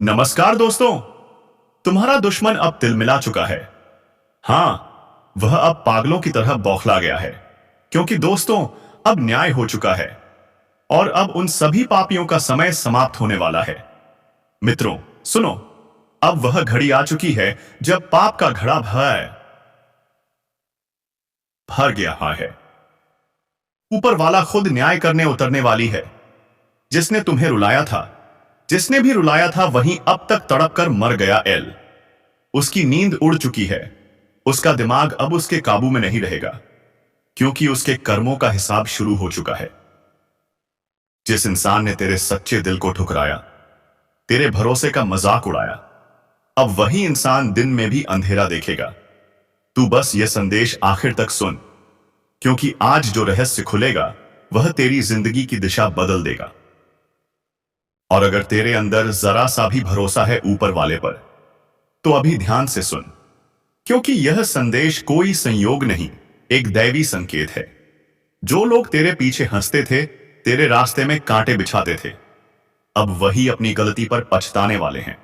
नमस्कार दोस्तों। तुम्हारा दुश्मन अब तिलमिला चुका है। हां, वह अब पागलों की तरह बौखला गया है, क्योंकि दोस्तों अब न्याय हो चुका है और अब उन सभी पापियों का समय समाप्त होने वाला है। मित्रों सुनो, अब वह घड़ी आ चुकी है जब पाप का घड़ा भर गया है। ऊपर वाला खुद न्याय करने उतरने वाली है। जिसने तुम्हें रुलाया था, जिसने भी रुलाया था, वही अब तक तड़प कर मर गया। उसकी नींद उड़ चुकी है। उसका दिमाग अब उसके काबू में नहीं रहेगा, क्योंकि उसके कर्मों का हिसाब शुरू हो चुका है। जिस इंसान ने तेरे सच्चे दिल को ठुकराया, तेरे भरोसे का मजाक उड़ाया, अब वही इंसान दिन में भी अंधेरा देखेगा। तू बस यह संदेश आखिर तक सुन, क्योंकि आज जो रहस्य खुलेगा वह तेरी जिंदगी की दिशा बदल देगा। और अगर तेरे अंदर जरा सा भी भरोसा है ऊपर वाले पर, तो अभी ध्यान से सुन, क्योंकि यह संदेश कोई संयोग नहीं, एक दैवी संकेत है। जो लोग तेरे पीछे हंसते थे, तेरे रास्ते में कांटे बिछाते थे, अब वही अपनी गलती पर पछताने वाले हैं।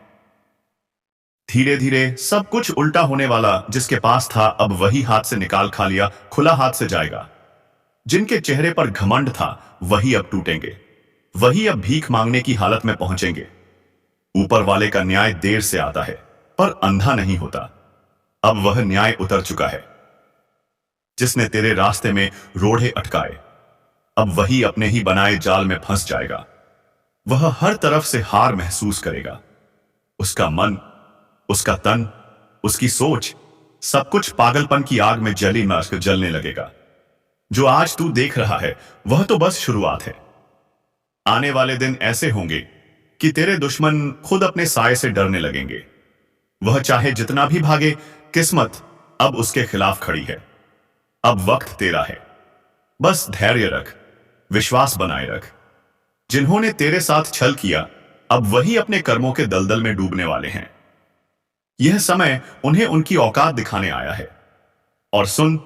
धीरे धीरे सब कुछ उल्टा होने वाला। जिसके पास था, अब वही हाथ से निकाल खा लिया, खुला हाथ से जाएगा। जिनके चेहरे पर घमंड था, वही अब टूटेंगे, वही अब भीख मांगने की हालत में पहुंचेंगे। ऊपर वाले का न्याय देर से आता है, पर अंधा नहीं होता। अब वह न्याय उतर चुका है। जिसने तेरे रास्ते में रोड़े अटकाए, अब वही अपने ही बनाए जाल में फंस जाएगा। वह हर तरफ से हार महसूस करेगा। उसका मन, उसका तन, उसकी सोच, सब कुछ पागलपन की आग में जलने लगेगा। जो आज तू देख रहा है, वह तो बस शुरुआत है। आने वाले दिन ऐसे होंगे कि तेरे दुश्मन खुद अपने साए से डरने लगेंगे। वह चाहे जितना भी भागे, किस्मत अब उसके खिलाफ खड़ी है। अब वक्त तेरा है। बस धैर्य रख, विश्वास बनाए रख। जिन्होंने तेरे साथ छल किया, अब वही अपने कर्मों के दलदल में डूबने वाले हैं। यह समय उन्हें उनकी औकात दिखाने आया है। और सुन,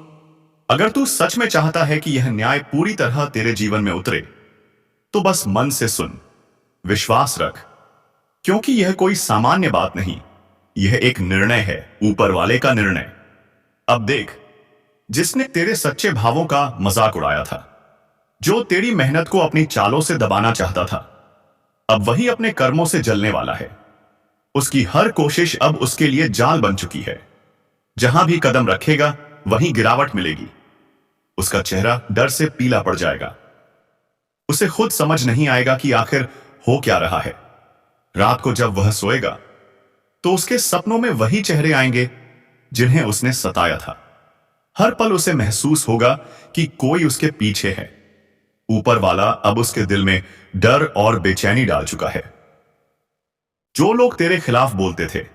अगर तू सच में चाहता है कि यह न्याय पूरी तरह तेरे जीवन में उतरे, तो बस मन से सुन, विश्वास रख, क्योंकि यह कोई सामान्य बात नहीं, यह एक निर्णय है, ऊपर वाले का निर्णय। अब देख, जिसने तेरे सच्चे भावों का मजाक उड़ाया था, जो तेरी मेहनत को अपनी चालों से दबाना चाहता था, अब वही अपने कर्मों से जलने वाला है। उसकी हर कोशिश अब उसके लिए जाल बन चुकी है। जहां भी कदम रखेगा, वहीं गिरावट मिलेगी। उसका चेहरा डर से पीला पड़ जाएगा। उसे खुद समझ नहीं आएगा कि आखिर हो क्या रहा है। रात को जब वह सोएगा, तो उसके सपनों में वही चेहरे आएंगे जिन्हें उसने सताया था। हर पल उसे महसूस होगा कि कोई उसके पीछे है। ऊपर वाला अब उसके दिल में डर और बेचैनी डाल चुका है। जो लोग तेरे खिलाफ बोलते थे,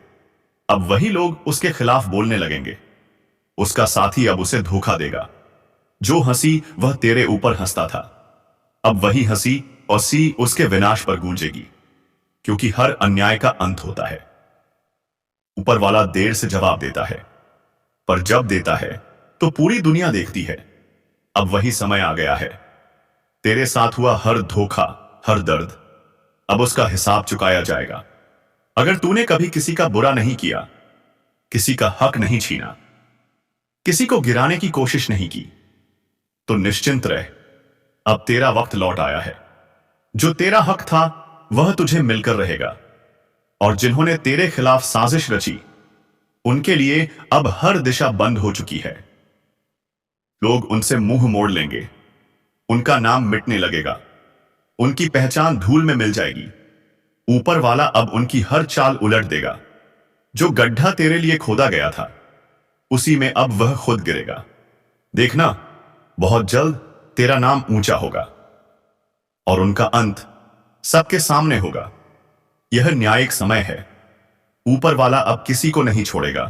अब वही लोग उसके खिलाफ बोलने लगेंगे। उसका साथी अब उसे धोखा देगा। जो हंसी वह तेरे ऊपर हंसता था, अब वही हंसी और सी उसके विनाश पर गूंजेगी, क्योंकि हर अन्याय का अंत होता है। ऊपर वाला देर से जवाब देता है, पर जब देता है तो पूरी दुनिया देखती है। अब वही समय आ गया है। तेरे साथ हुआ हर धोखा, हर दर्द, अब उसका हिसाब चुकाया जाएगा। अगर तूने कभी किसी का बुरा नहीं किया, किसी का हक नहीं छीना, किसी को गिराने की कोशिश नहीं की, तो निश्चिंत रह, अब तेरा वक्त लौट आया है। जो तेरा हक था, वह तुझे मिलकर रहेगा। और जिन्होंने तेरे खिलाफ साजिश रची, उनके लिए अब हर दिशा बंद हो चुकी है। लोग उनसे मुंह मोड़ लेंगे, उनका नाम मिटने लगेगा, उनकी पहचान धूल में मिल जाएगी। ऊपर वाला अब उनकी हर चाल उलट देगा। जो गड्ढा तेरे लिए खोदा गया था, उसी में अब वह खुद गिरेगा। देखना, बहुत जल्द तेरा नाम ऊंचा होगा और उनका अंत सबके सामने होगा। यह न्यायिक समय है। ऊपर वाला अब किसी को नहीं छोड़ेगा।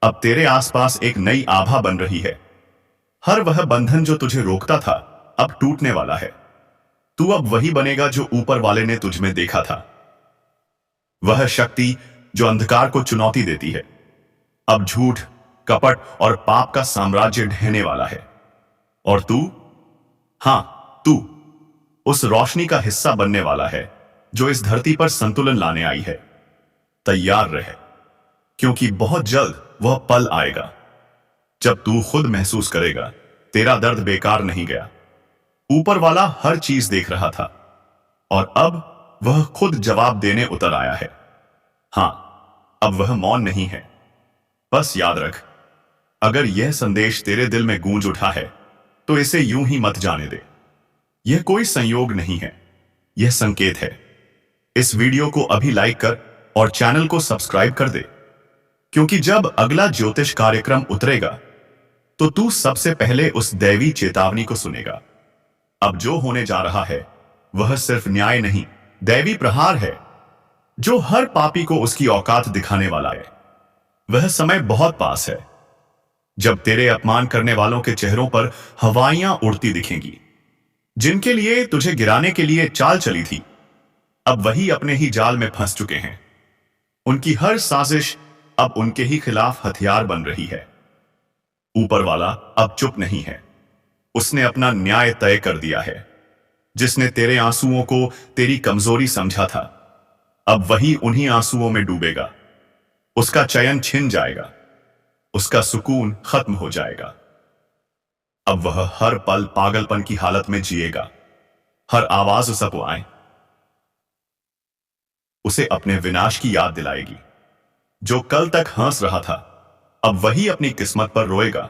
अब तेरे आसपास एक नई आभा बन रही है। हर वह बंधन जो तुझे रोकता था, अब टूटने वाला है। तू अब वही बनेगा जो ऊपर वाले ने तुझ में देखा था। वह शक्ति जो अंधकार को चुनौती देती है। अब झूठ, कपट और पाप का साम्राज्य ढहने वाला है। और तू, हां, तू उस रोशनी का हिस्सा बनने वाला है जो इस धरती पर संतुलन लाने आई है। तैयार रहे, क्योंकि बहुत जल्द वह पल आएगा जब तू खुद महसूस करेगा तेरा दर्द बेकार नहीं गया। ऊपर वाला हर चीज देख रहा था और अब वह खुद जवाब देने उतर आया है। हां, अब वह मौन नहीं है। बस याद रख, अगर यह संदेश तेरे दिल में गूंज उठा है तो इसे यूं ही मत जाने दे। यह कोई संयोग नहीं है, यह संकेत है। इस वीडियो को अभी लाइक कर और चैनल को सब्सक्राइब कर दे, क्योंकि जब अगला ज्योतिष कार्यक्रम उतरेगा तो तू सबसे पहले उस दैवी चेतावनी को सुनेगा। अब जो होने जा रहा है वह सिर्फ न्याय नहीं, दैवी प्रहार है, जो हर पापी को उसकी औकात दिखाने वाला है। वह समय बहुत पास है जब तेरे अपमान करने वालों के चेहरों पर हवाइयां उड़ती दिखेंगी। जिनके लिए तुझे गिराने के लिए चाल चली थी, अब वही अपने ही जाल में फंस चुके हैं। उनकी हर साजिश अब उनके ही खिलाफ हथियार बन रही है। ऊपर वाला अब चुप नहीं है, उसने अपना न्याय तय कर दिया है। जिसने तेरे आंसुओं को तेरी कमजोरी समझा था, अब वही उन्हीं आंसुओं में डूबेगा। उसका चयन छिन जाएगा, उसका सुकून खत्म हो जाएगा। अब वह हर पल पागलपन की हालत में जिएगा। हर आवाज उसको आए उसे अपने विनाश की याद दिलाएगी। जो कल तक हंस रहा था, अब वही अपनी किस्मत पर रोएगा।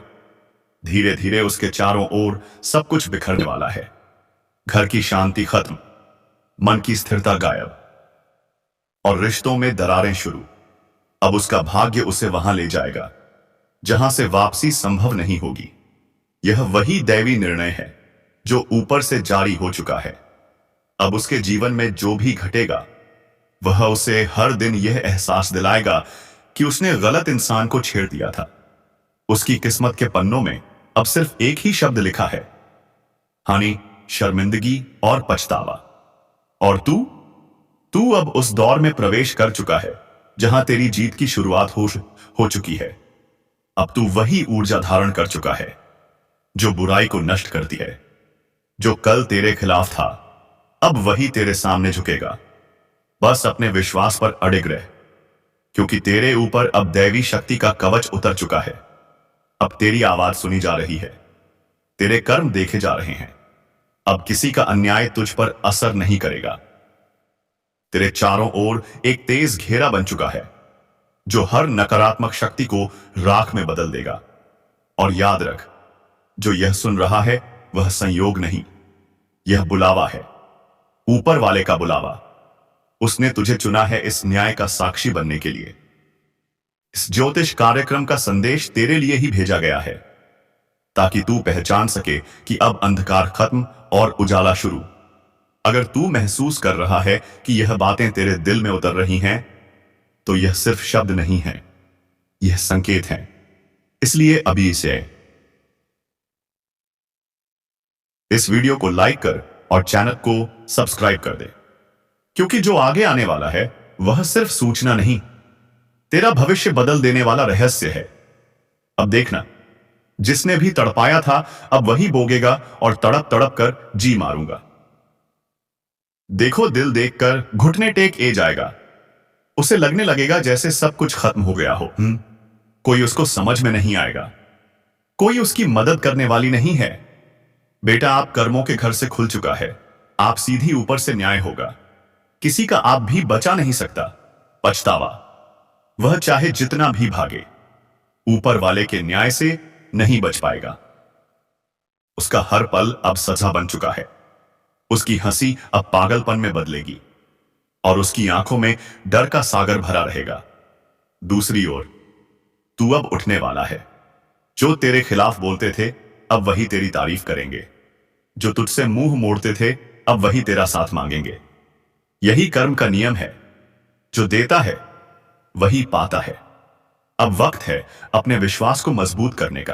धीरे धीरे उसके चारों ओर सब कुछ बिखरने वाला है। घर की शांति खत्म, मन की स्थिरता गायब और रिश्तों में दरारें शुरू। अब उसका भाग्य उसे वहां ले जाएगा जहां से वापसी संभव नहीं होगी। यह वही दैवी निर्णय है जो ऊपर से जारी हो चुका है। अब उसके जीवन में जो भी घटेगा वह उसे हर दिन यह एहसास दिलाएगा कि उसने गलत इंसान को छेड़ दिया था। उसकी किस्मत के पन्नों में अब सिर्फ एक ही शब्द लिखा है, हानि, शर्मिंदगी और पछतावा। और तू अब उस दौर में प्रवेश कर चुका है जहां तेरी जीत की शुरुआत हो चुकी है। अब तू वही ऊर्जा धारण कर चुका है जो बुराई को नष्ट करती है। जो कल तेरे खिलाफ था, अब वही तेरे सामने झुकेगा। बस अपने विश्वास पर अडिग रह, क्योंकि तेरे ऊपर अब दैवी शक्ति का कवच उतर चुका है। अब तेरी आवाज सुनी जा रही है, तेरे कर्म देखे जा रहे हैं। अब किसी का अन्याय तुझ पर असर नहीं करेगा। तेरे चारों ओर एक तेज घेरा बन चुका है जो हर नकारात्मक शक्ति को राख में बदल देगा। और याद रख, जो यह सुन रहा है वह संयोग नहीं, यह बुलावा है, ऊपर वाले का बुलावा। उसने तुझे चुना है इस न्याय का साक्षी बनने के लिए। इस ज्योतिष कार्यक्रम का संदेश तेरे लिए ही भेजा गया है, ताकि तू पहचान सके कि अब अंधकार खत्म और उजाला शुरू। अगर तू महसूस कर रहा है कि यह बातें तेरे दिल में उतर रही हैं, तो यह सिर्फ शब्द नहीं है, यह संकेत है। इसलिए अभी इस वीडियो को लाइक कर और चैनल को सब्सक्राइब कर दे, क्योंकि जो आगे आने वाला है वह सिर्फ सूचना नहीं, तेरा भविष्य बदल देने वाला रहस्य है। अब देखना, जिसने भी तड़पाया था अब वही बोगेगा और तड़प तड़प कर जी मारूंगा। देखो, दिल देखकर घुटने टेक जाएगा। उसे लगने लगेगा जैसे सब कुछ खत्म हो गया हो। कोई उसको समझ में नहीं आएगा, कोई उसकी मदद करने वाली नहीं है। बेटा, आप कर्मों के घर से खुल चुका है। आप सीधी ऊपर से न्याय होगा। किसी का आप भी बचा नहीं सकता। पछतावा, वह चाहे जितना भी भागे, ऊपर वाले के न्याय से नहीं बच पाएगा। उसका हर पल अब सजा बन चुका है। उसकी हंसी अब पागलपन में बदलेगी और उसकी आंखों में डर का सागर भरा रहेगा। दूसरी ओर तू अब उठने वाला है। जो तेरे खिलाफ बोलते थे अब वही तेरी तारीफ करेंगे। जो तुझसे मुंह मोड़ते थे अब वही तेरा साथ मांगेंगे। यही कर्म का नियम है, जो देता है वही पाता है। अब वक्त है अपने विश्वास को मजबूत करने का।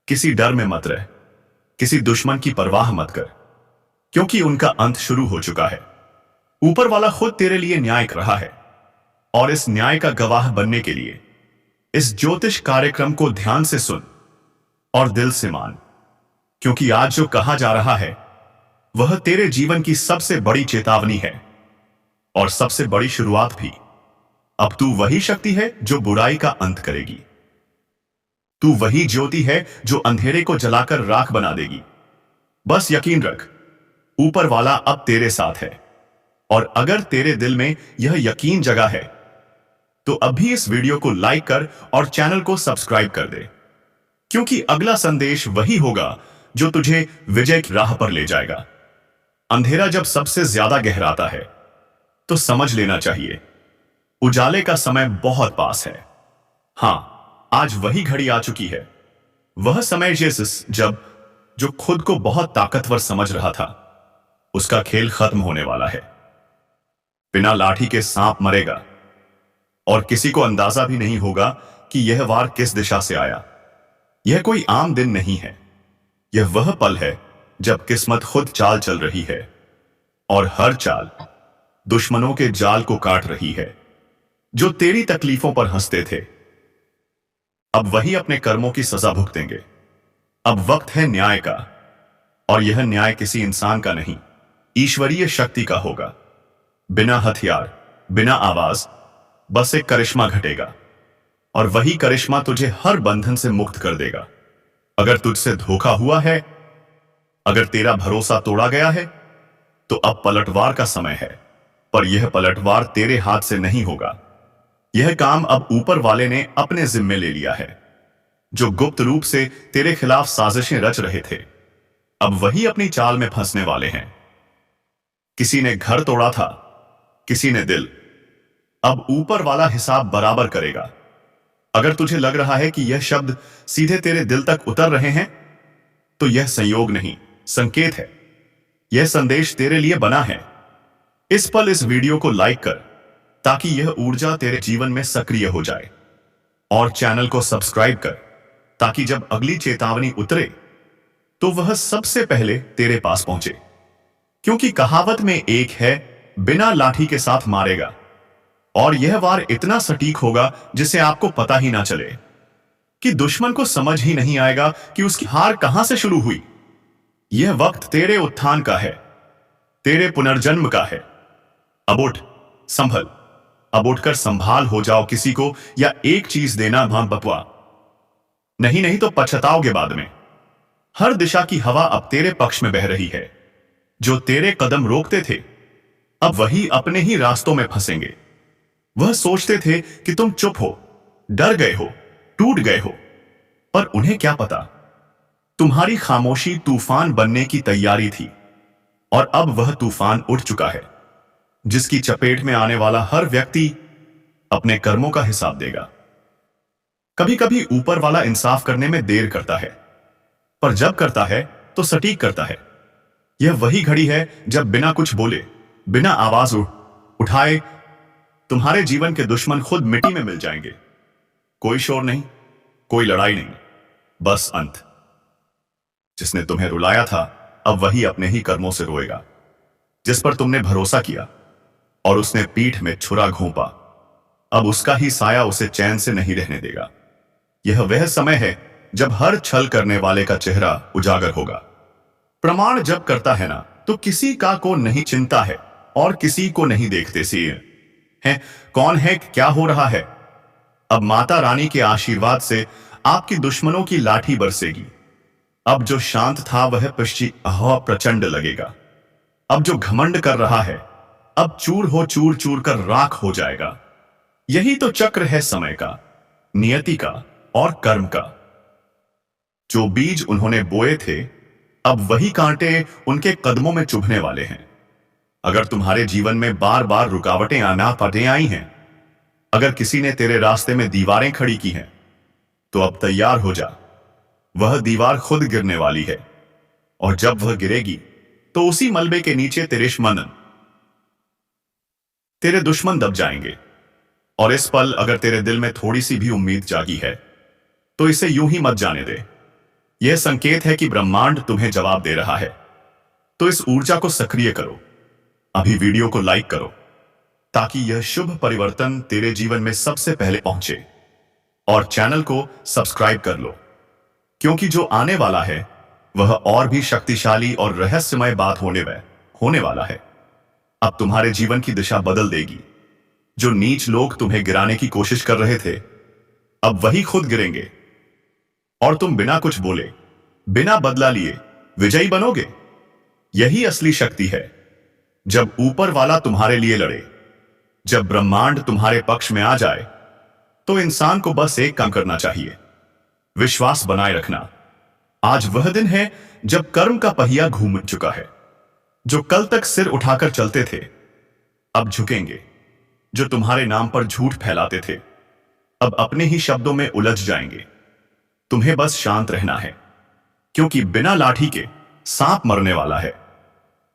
किसी डर में मत रह, किसी दुश्मन की परवाह मत कर, क्योंकि उनका अंत शुरू हो चुका है। ऊपर वाला खुद तेरे लिए न्याय कर रहा है, और इस न्याय का गवाह बनने के लिए इस ज्योतिष कार्यक्रम को ध्यान से सुन और दिल से मान, क्योंकि आज जो कहा जा रहा है वह तेरे जीवन की सबसे बड़ी चेतावनी है और सबसे बड़ी शुरुआत भी। अब तू वही शक्ति है जो बुराई का अंत करेगी। तू वही ज्योति है जो अंधेरे को जलाकर राख बना देगी। बस यकीन रख, ऊपर वाला अब तेरे साथ है। और अगर तेरे दिल में यह यकीन जगा है तो अभी इस वीडियो को लाइक कर और चैनल को सब्सक्राइब कर दे, क्योंकि अगला संदेश वही होगा जो तुझे विजय की राह पर ले जाएगा। अंधेरा जब सबसे ज्यादा गहराता है तो समझ लेना चाहिए उजाले का समय बहुत पास है। हां, आज वही घड़ी आ चुकी है, वह समय जब जो खुद को बहुत ताकतवर समझ रहा था, उसका खेल खत्म होने वाला है। बिना लाठी के सांप मरेगा और किसी को अंदाजा भी नहीं होगा कि यह वार किस दिशा से आया। यह कोई आम दिन नहीं है, यह वह पल है जब किस्मत खुद चाल चल रही है और हर चाल दुश्मनों के जाल को काट रही है जो तेरी तकलीफों पर हंसते थे। अब वही अपने कर्मों की सजा भुगतेंगे। अब वक्त है न्याय का, और यह न्याय किसी इंसान का नहीं, ईश्वरीय शक्ति का होगा। बिना हथियार, बिना आवाज, बस एक करिश्मा घटेगा, और वही करिश्मा तुझे हर बंधन से मुक्त कर देगा। अगर तुझसे धोखा हुआ है, अगर तेरा भरोसा तोड़ा गया है, तो अब पलटवार का समय है। पर यह पलटवार तेरे हाथ से नहीं होगा। यह काम अब ऊपर वाले ने अपने जिम्मे ले लिया है। जो गुप्त रूप से तेरे खिलाफ साजिशें रच रहे थे, अब वही अपनी चाल में फंसने वाले हैं। किसी ने घर तोड़ा था, किसी ने दिल। अब ऊपर वाला हिसाब बराबर करेगा। अगर तुझे लग रहा है कि यह शब्द सीधे तेरे दिल तक उतर रहे हैं, तो यह संयोग नहीं, संकेत है। यह संदेश तेरे लिए बना है। इस पल इस वीडियो को लाइक कर, ताकि यह ऊर्जा तेरे जीवन में सक्रिय हो जाए, और चैनल को सब्सक्राइब कर, ताकि जब अगली चेतावनी उतरे तो वह सबसे पहले तेरे पास पहुंचे। क्योंकि कहावत में एक है, बिना लाठी के साथ मारेगा, और यह वार इतना सटीक होगा जिसे आपको पता ही ना चले, कि दुश्मन को समझ ही नहीं आएगा कि उसकी हार कहां से शुरू हुई। यह वक्त तेरे उत्थान का है, तेरे पुनर्जन्म का है। अब उठ, संभल। अब उठकर संभाल हो जाओ किसी को, या एक चीज देना भां बपुआ। नहीं तो पछताओगे बाद में। हर दिशा की हवा अब तेरे पक्ष में बह रही है। जो तेरे कदम रोकते थे, अब वही अपने ही रास्तों में फंसेंगे। वह सोचते थे कि तुम चुप हो, डर गए हो, टूट गए हो, पर उन्हें क्या पता, तुम्हारी खामोशी तूफान बनने की तैयारी थी। और अब वह तूफान उठ चुका है, जिसकी चपेट में आने वाला हर व्यक्ति अपने कर्मों का हिसाब देगा। कभी कभी ऊपर वाला इंसाफ करने में देर करता है, पर जब करता है तो सटीक करता है। यह वही घड़ी है जब बिना कुछ बोले, बिना आवाज उठाए, तुम्हारे जीवन के दुश्मन खुद मिट्टी में मिल जाएंगे। कोई शोर नहीं, कोई लड़ाई नहीं, बस अंत। जिसने तुम्हें रुलाया था, अब वही अपने ही कर्मों से रोएगा। जिस पर तुमने भरोसा किया और उसने पीठ में छुरा घोंपा, अब उसका ही साया उसे चैन से नहीं रहने देगा। यह वह समय है जब हर छल करने वाले का चेहरा उजागर होगा। प्रमाण जब करता है ना, तो किसी का को नहीं चिंता है और किसी को नहीं देखते सी है कौन है, क्या हो रहा है। अब माता रानी के आशीर्वाद से आपकी दुश्मनों की लाठी बरसेगी। अब जो शांत था वह प्रचंड लगेगा। अब जो घमंड कर रहा है, अब चूर चूर कर राख हो जाएगा। यही तो चक्र है समय का, नियति का और कर्म का। जो बीज उन्होंने बोए थे, अब वही कांटे उनके कदमों में चुभने वाले हैं। अगर तुम्हारे जीवन में बार बार रुकावटें आना पड़े आई हैं, अगर किसी ने तेरे रास्ते में दीवारें खड़ी की हैं, तो अब तैयार हो जा। वह दीवार खुद गिरने वाली है, और जब वह गिरेगी तो उसी मलबे के नीचे तेरे दुश्मन दब जाएंगे। और इस पल अगर तेरे दिल में थोड़ी सी भी उम्मीद जागी है, तो इसे यूं ही मत जाने दे। यह संकेत है कि ब्रह्मांड तुम्हें जवाब दे रहा है। तो इस ऊर्जा को सक्रिय करो। अभी वीडियो को लाइक करो, ताकि यह शुभ परिवर्तन तेरे जीवन में सबसे पहले पहुंचे। और चैनल को सब्सक्राइब कर लो, क्योंकि जो आने वाला है वह और भी शक्तिशाली और रहस्यमय बात होने वाला है। अब तुम्हारे जीवन की दिशा बदल देगी। जो नीच लोग तुम्हें गिराने की कोशिश कर रहे थे, अब वही खुद गिरेंगे और तुम बिना कुछ बोले, बिना बदला लिए विजयी बनोगे। यही असली शक्ति है। जब ऊपर वाला तुम्हारे लिए लड़े, जब ब्रह्मांड तुम्हारे पक्ष में आ जाए, तो इंसान को बस एक काम करना चाहिए, विश्वास बनाए रखना। आज वह दिन है जब कर्म का पहिया घूम चुका है। जो कल तक सिर उठाकर चलते थे, अब झुकेंगे। जो तुम्हारे नाम पर झूठ फैलाते थे, अब अपने ही शब्दों में उलझ जाएंगे। तुम्हें बस शांत रहना है, क्योंकि बिना लाठी के सांप मरने वाला है,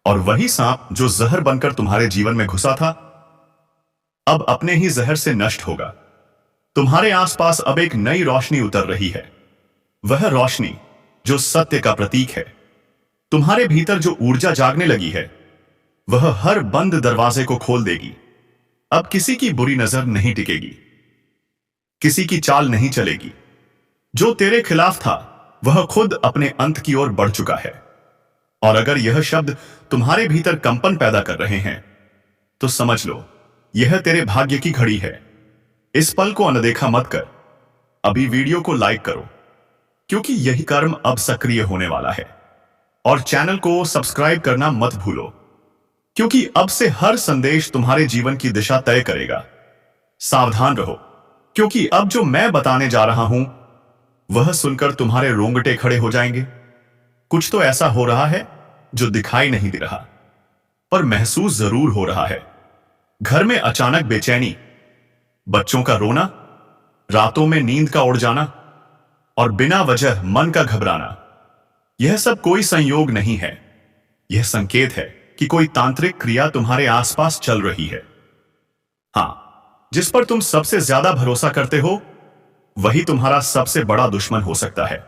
और वही सांप जो जहर बनकर तुम्हारे जीवन में घुसा था, अब अपने ही जहर से नष्ट होगा। तुम्हारे आसपास अब एक नई रोशनी उतर रही है, वह रोशनी जो सत्य का प्रतीक है। तुम्हारे भीतर जो ऊर्जा जागने लगी है, वह हर बंद दरवाजे को खोल देगी। अब किसी की बुरी नजर नहीं टिकेगी, किसी की चाल नहीं चलेगी। जो तेरे खिलाफ था, वह खुद अपने अंत की ओर बढ़ चुका है। और अगर यह शब्द तुम्हारे भीतर कंपन पैदा कर रहे हैं, तो समझ लो यह तेरे भाग्य की घड़ी है। इस पल को अनदेखा मत कर। अभी वीडियो को लाइक करो, क्योंकि यही कर्म अब सक्रिय होने वाला है। और चैनल को सब्सक्राइब करना मत भूलो, क्योंकि अब से हर संदेश तुम्हारे जीवन की दिशा तय करेगा। सावधान रहो, क्योंकि अब जो मैं बताने जा रहा हूं, वह सुनकर तुम्हारे रोंगटे खड़े हो जाएंगे। कुछ तो ऐसा हो रहा है जो दिखाई नहीं दे रहा, पर महसूस जरूर हो रहा है। घर में अचानक बेचैनी, बच्चों का रोना, रातों में नींद का उड़ जाना, और बिना वजह मन का घबराना। यह सब कोई संयोग नहीं है, यह संकेत है कि कोई तांत्रिक क्रिया तुम्हारे आसपास चल रही है। हां, जिस पर तुम सबसे ज्यादा भरोसा करते हो, वही तुम्हारा सबसे बड़ा दुश्मन हो सकता है।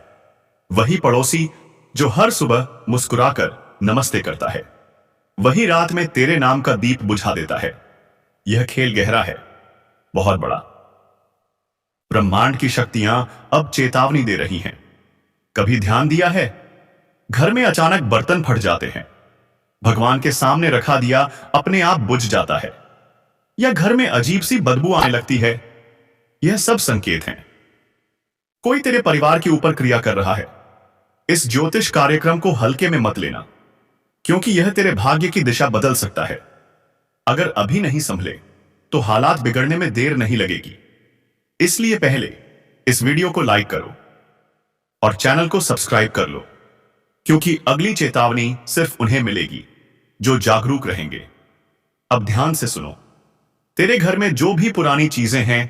वही पड़ोसी जो हर सुबह मुस्कुराकर नमस्ते करता है, वही रात में तेरे नाम का दीप बुझा देता है। यह खेल गहरा है, बहुत बड़ा। ब्रह्मांड की शक्तियां अब चेतावनी दे रही हैं। कभी ध्यान दिया है, घर में अचानक बर्तन फट जाते हैं, भगवान के सामने रखा दिया अपने आप बुझ जाता है, या घर में अजीब सी बदबू आने लगती है। यह सब संकेत हैं। कोई तेरे परिवार के ऊपर क्रिया कर रहा है। इस ज्योतिष कार्यक्रम को हल्के में मत लेना, क्योंकि यह तेरे भाग्य की दिशा बदल सकता है। अगर अभी नहीं संभले, तो हालात बिगड़ने में देर नहीं लगेगी। इसलिए पहले इस वीडियो को लाइक करो और चैनल को सब्सक्राइब कर लो, क्योंकि अगली चेतावनी सिर्फ उन्हें मिलेगी जो जागरूक रहेंगे। अब ध्यान से सुनो। तेरे घर में जो भी पुरानी चीजें हैं,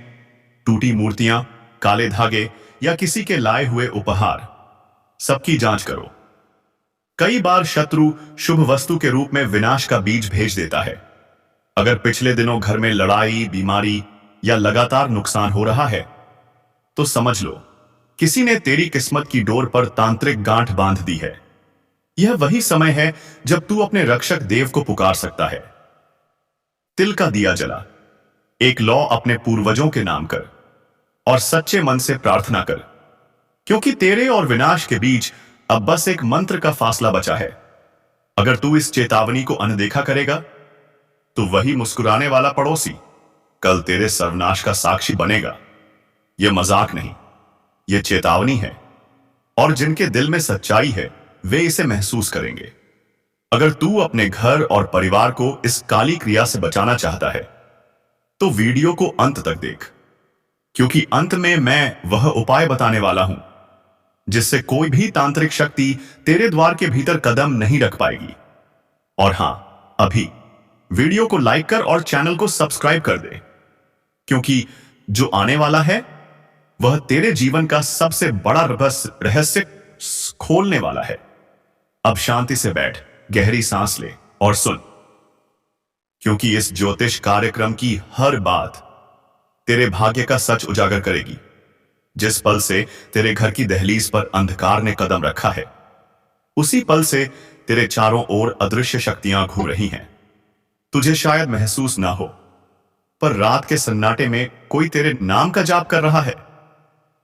टूटी मूर्तियां, काले धागे या किसी के लाए हुए उपहार, सबकी जांच करो। कई बार शत्रु शुभ वस्तु के रूप में विनाश का बीज भेज देता है। अगर पिछले दिनों घर में लड़ाई, बीमारी या लगातार नुकसान हो रहा है, तो समझ लो किसी ने तेरी किस्मत की डोर पर तांत्रिक गांठ बांध दी है। यह वही समय है जब तू अपने रक्षक देव को पुकार सकता है। तिल का दिया जला, एक लौ अपने पूर्वजों के नाम कर और सच्चे मन से प्रार्थना कर, क्योंकि तेरे और विनाश के बीच अब बस एक मंत्र का फासला बचा है। अगर तू इस चेतावनी को अनदेखा करेगा, तो वही मुस्कुराने वाला पड़ोसी कल तेरे सर्वनाश का साक्षी बनेगा। यह मजाक नहीं, यह चेतावनी है, और जिनके दिल में सच्चाई है, वे इसे महसूस करेंगे। अगर तू अपने घर और परिवार को इस काली क्रिया से बचाना चाहता है, तो वीडियो को अंत तक देख, क्योंकि अंत में मैं वह उपाय बताने वाला हूं जिससे कोई भी तांत्रिक शक्ति तेरे द्वार के भीतर कदम नहीं रख पाएगी। और हां, अभी वीडियो को लाइक कर और चैनल को सब्सक्राइब कर दे, क्योंकि जो आने वाला है वह तेरे जीवन का सबसे बड़ा रहस्य खोलने वाला है। अब शांति से बैठ, गहरी सांस ले और सुन, क्योंकि इस ज्योतिष कार्यक्रम की हर बात तेरे भाग्य का सच उजागर करेगी। जिस पल से तेरे घर की दहलीज पर अंधकार ने कदम रखा है, उसी पल से तेरे चारों ओर अदृश्य शक्तियां घूम रही हैं। तुझे शायद महसूस ना हो, पर रात के सन्नाटे में कोई तेरे नाम का जाप कर रहा है।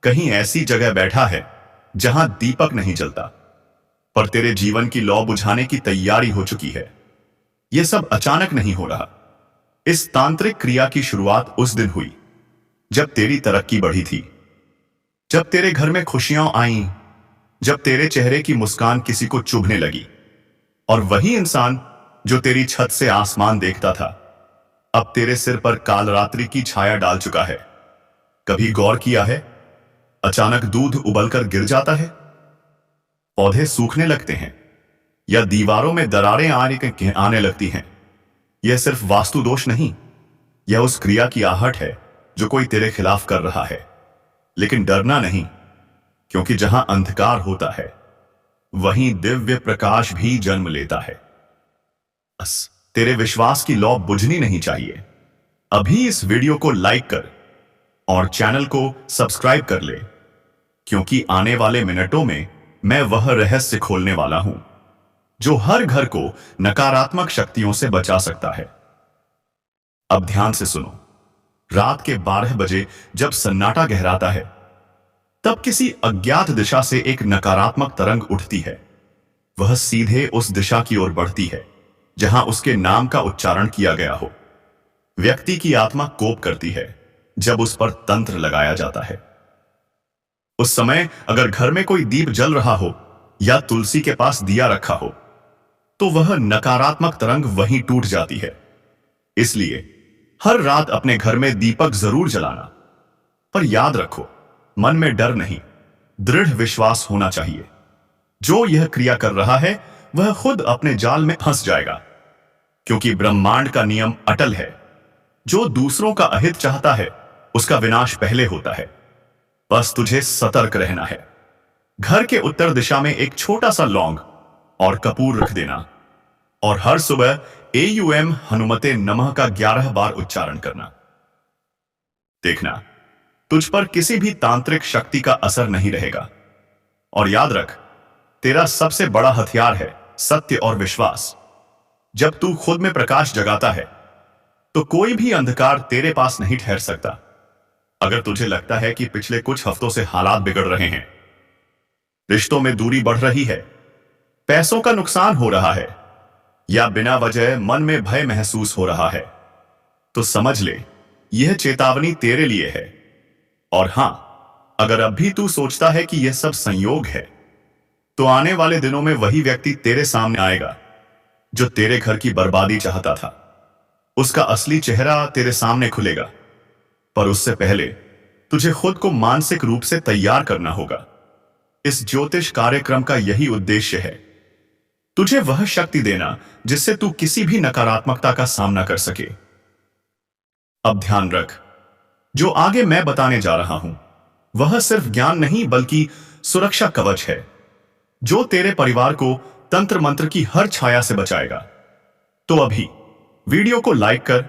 कहीं ऐसी जगह बैठा है जहां दीपक नहीं जलता, पर तेरे जीवन की लौ बुझाने की तैयारी हो चुकी है। यह सब अचानक नहीं हो रहा। इस तांत्रिक क्रिया की शुरुआत उस दिन हुई जब तेरी तरक्की बढ़ी थी, जब तेरे घर में खुशियां आईं, जब तेरे चेहरे की मुस्कान किसी को चुभने लगी। और वही इंसान जो तेरी छत से आसमान देखता था, अब तेरे सिर पर कालरात्रि की छाया डाल चुका है। कभी गौर किया है, अचानक दूध उबलकर गिर जाता है, पौधे सूखने लगते हैं, या दीवारों में दरारें आने लगती हैं। यह सिर्फ वास्तु दोष नहीं, यह उस क्रिया की आहट है जो कोई तेरे खिलाफ कर रहा है। लेकिन डरना नहीं, क्योंकि जहां अंधकार होता है वहीं दिव्य प्रकाश भी जन्म लेता है। बस तेरे विश्वास की लौ बुझनी नहीं चाहिए। अभी इस वीडियो को लाइक कर और चैनल को सब्सक्राइब कर ले, क्योंकि आने वाले मिनटों में मैं वह रहस्य खोलने वाला हूं जो हर घर को नकारात्मक शक्तियों से बचा सकता है। अब ध्यान से सुनो। रात के 12 बजे जब सन्नाटा गहराता है, तब किसी अज्ञात दिशा से एक नकारात्मक तरंग उठती है। वह सीधे उस दिशा की ओर बढ़ती है जहां उसके नाम का उच्चारण किया गया हो। व्यक्ति की आत्मा कोप करती है जब उस पर तंत्र लगाया जाता है। उस समय अगर घर में कोई दीप जल रहा हो या तुलसी के पास दिया रखा हो, तो वह नकारात्मक तरंग वहीं टूट जाती है। इसलिए हर रात अपने घर में दीपक जरूर जलाना। पर याद रखो, मन में डर नहीं, दृढ़ विश्वास होना चाहिए। जो यह क्रिया कर रहा है वह खुद अपने जाल में फंस जाएगा, क्योंकि ब्रह्मांड का नियम अटल है। जो दूसरों का अहित चाहता है उसका विनाश पहले होता है। बस तुझे सतर्क रहना है। घर के उत्तर दिशा में एक छोटा सा लौंग और कपूर रख देना, और हर सुबह AUM हनुमते नमः का 11 बार उच्चारण करना। देखना, तुझ पर किसी भी तांत्रिक शक्ति का असर नहीं रहेगा। और याद रख, तेरा सबसे बड़ा हथियार है सत्य और विश्वास। जब तू खुद में प्रकाश जगाता है तो कोई भी अंधकार तेरे पास नहीं ठहर सकता। अगर तुझे लगता है कि पिछले कुछ हफ्तों से हालात बिगड़ रहे हैं, रिश्तों में दूरी बढ़ रही है, पैसों का नुकसान हो रहा है, या बिना वजह मन में भय महसूस हो रहा है, तो समझ ले, यह चेतावनी तेरे लिए है। और हां, अगर अब भी तू सोचता है कि यह सब संयोग है, तो आने वाले दिनों में वही व्यक्ति तेरे सामने आएगा जो तेरे घर की बर्बादी चाहता था। उसका असली चेहरा तेरे सामने खुलेगा, पर उससे पहले तुझे खुद को मानसिक रूप से तैयार करना होगा। इस ज्योतिष कार्यक्रम का यही उद्देश्य है, तुझे वह शक्ति देना जिससे तू किसी भी नकारात्मकता का सामना कर सके। अब ध्यान रख, जो आगे मैं बताने जा रहा हूं वह सिर्फ ज्ञान नहीं बल्कि सुरक्षा कवच है, जो तेरे परिवार को तंत्र मंत्र की हर छाया से बचाएगा। तो अभी वीडियो को लाइक कर